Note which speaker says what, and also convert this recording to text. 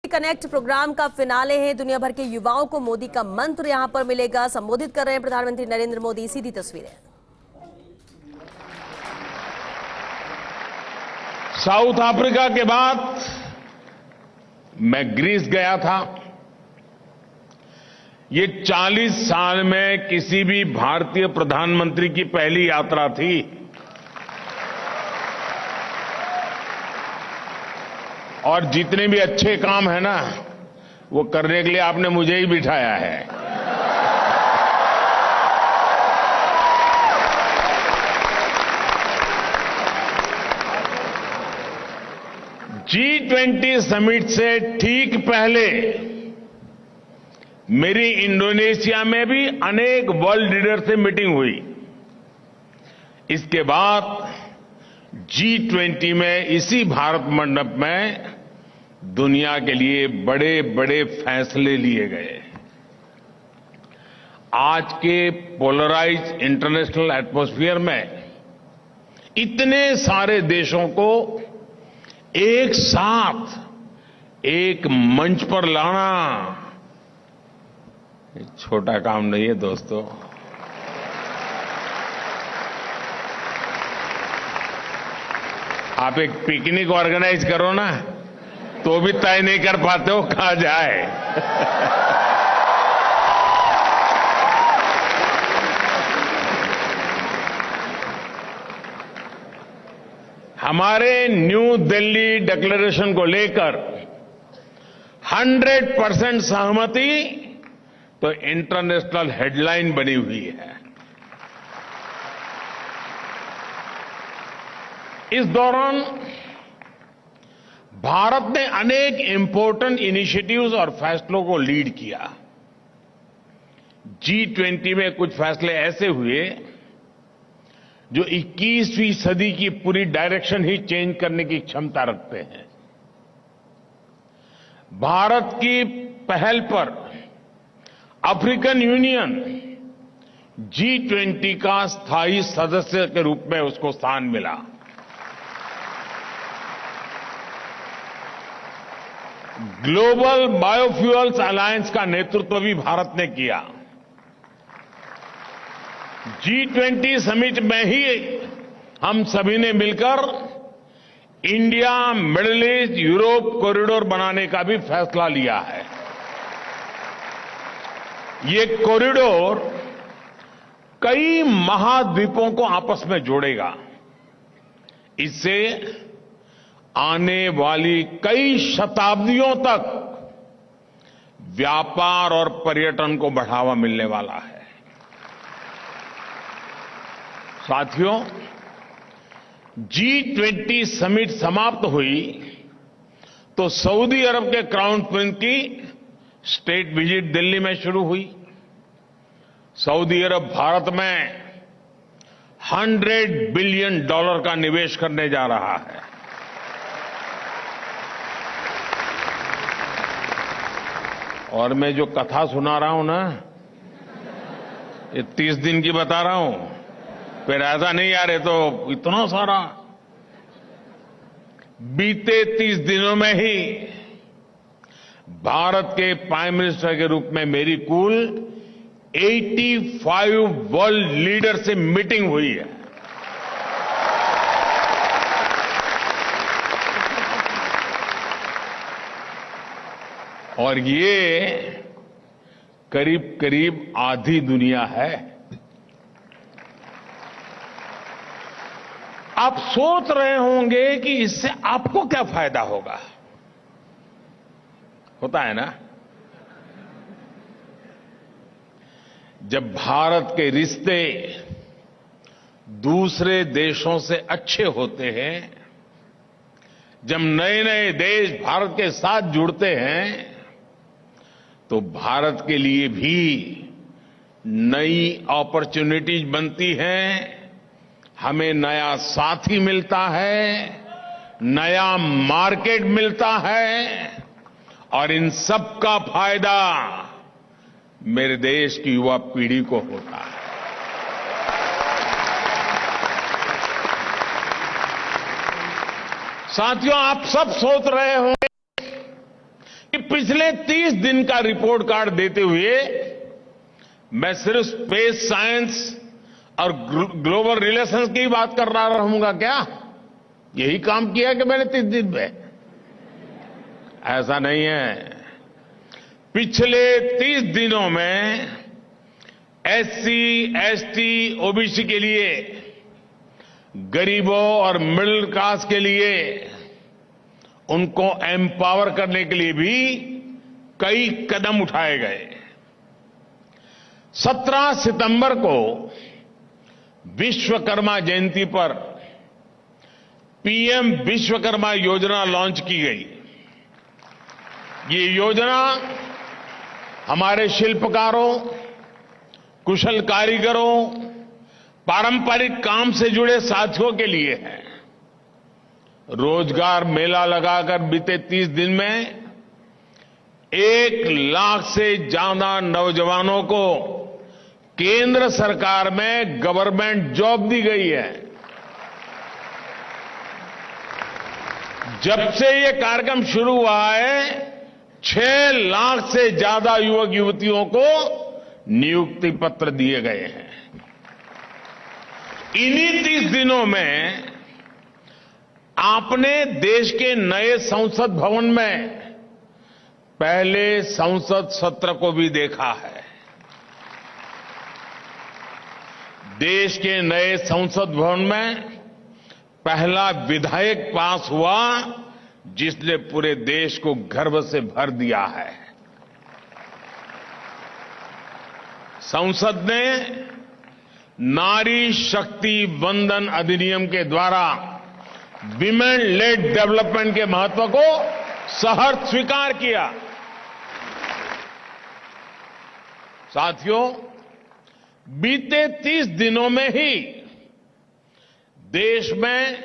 Speaker 1: Connect programme का finale है। दुनिया भर के युवाओं को मोदी का मंत्र यहां पर मिलेगा। संबोधित कर रहे हैं प्रधानमंत्री नरेंद्र मोदी। सीधी तस्वीरें।
Speaker 2: साउथ अफ्रीका के बाद मैं ग्रीस गया था। ये 40 साल में किसी भी भारतीय प्रधानमंत्री की पहली यात्रा थी। और जितने भी अच्छे काम है ना, वो करने के लिए आपने मुझे ही बिठाया है। G20 समिट से ठीक पहले मेरी इंडोनेशिया में भी अनेक वर्ल्ड लीडर से मीटिंग हुई। इसके बाद G20 में इसी भारत मंडप में दुनिया के लिए बड़े बड़े फैसले लिए गए। आज के पोलराइज्ड इंटरनेशनल एटमॉस्फेयर में इतने सारे देशों को एक साथ एक मंच पर लाना छोटा काम नहीं है दोस्तों। आप एक पिकनिक ऑर्गेनाइज करो ना, तो भी तय नहीं कर पाते हो कहां जाए। हमारे न्यू दिल्ली डिक्लेरेशन को लेकर 100% सहमति तो इंटरनेशनल हेडलाइन बनी हुई है। इस दौरान भारत ने अनेक इंपॉर्टेंट इनिशिएटिव्स और फैसलों को लीड किया। G20 में कुछ फैसले ऐसे हुए जो 21वीं सदी की पूरी डायरेक्शन ही चेंज करने की क्षमता रखते हैं। भारत की पहल पर अफ्रीकन यूनियन G20 का स्थायी सदस्य के रूप में उसको स्थान मिला। ग्लोबल बायोफ्यूल्स अलायंस का नेतृत्व भी भारत ने किया। G20 समिट में ही हम सभी ने मिलकर India middle east Europe corridor बनाने का भी फैसला लिया है। ये कॉरिडोर कई महाद्वीपों को आपस में जोड़ेगा। इससे आने वाली कई शताब्दियों तक व्यापार और पर्यटन को बढ़ावा मिलने वाला है। साथियों, G20 समिट समाप्त हुई तो सऊदी अरब के क्राउन प्रिंस की स्टेट विजिट दिल्ली में शुरू हुई। सऊदी अरब भारत में $100 बिलियन का निवेश करने जा रहा है। और मैं जो कथा सुना रहा हूं ना, ये 30 दिन की बता रहा हूं। फिर ऐसा नहीं यार, ये तो इतना सारा। बीते 30 दिनों में ही भारत के प्राइम मिनिस्टर के रूप में मेरी कुल 85 वर्ल्ड लीडर से मीटिंग हुई है। और ये करीब करीब आधी दुनिया है। आप सोच रहे होंगे कि इससे आपको क्या फायदा होगा। होता है ना, जब भारत के रिश्ते दूसरे देशों से अच्छे होते हैं, जब नए नए देश भारत के साथ जुड़ते हैं, तो भारत के लिए भी नई अपॉर्चुनिटीज बनती हैं। हमें नया साथी मिलता है, नया मार्केट मिलता है, और इन सब का फायदा मेरे देश की युवा पीढ़ी को होता है। साथियों, आप सब सोच रहे होंगे कि पिछले 30 दिन का रिपोर्ट कार्ड देते हुए मैं सिर्फ स्पेस साइंस और ग्लोबल रिलेशंस की बात कर रहा रहूंगा क्या? यही काम किया कि मैंने 30 दिन में? ऐसा नहीं है। पिछले 30 दिनों में एससी, एसटी, ओबीसी के लिए, गरीबों और मिडिल क्लास के लिए, उनको एम्पावर करने के लिए भी कई कदम उठाए गए। 17 सितंबर को विश्वकर्मा जयंती पर पीएम विश्वकर्मा योजना लॉन्च की गई। ये योजना हमारे शिल्पकारों, कुशल कारीगरों, पारंपरिक काम से जुड़े साथियों के लिए है। रोजगार मेला लगाकर बीते 30 दिन में 1 लाख से ज्यादा नौजवानों को केंद्र सरकार में गवर्नमेंट जॉब दी गई है। जब से ये कार्यक्रम शुरू हुआ है, 6 लाख से ज्यादा युवक युवतियों को नियुक्ति पत्र दिए गए हैं। इन्हीं 30 दिनों में आपने देश के नए संसद भवन में पहले संसद सत्र को भी देखा है। देश के नए संसद भवन में पहला विधेयक पास हुआ जिसने पूरे देश को गर्व से भर दिया है। संसद ने नारी शक्ति वंदन अधिनियम के द्वारा विमेन लेड डेवलपमेंट के महत्व को सहर्ष स्वीकार किया। साथियों, बीते 30 दिनों में ही देश में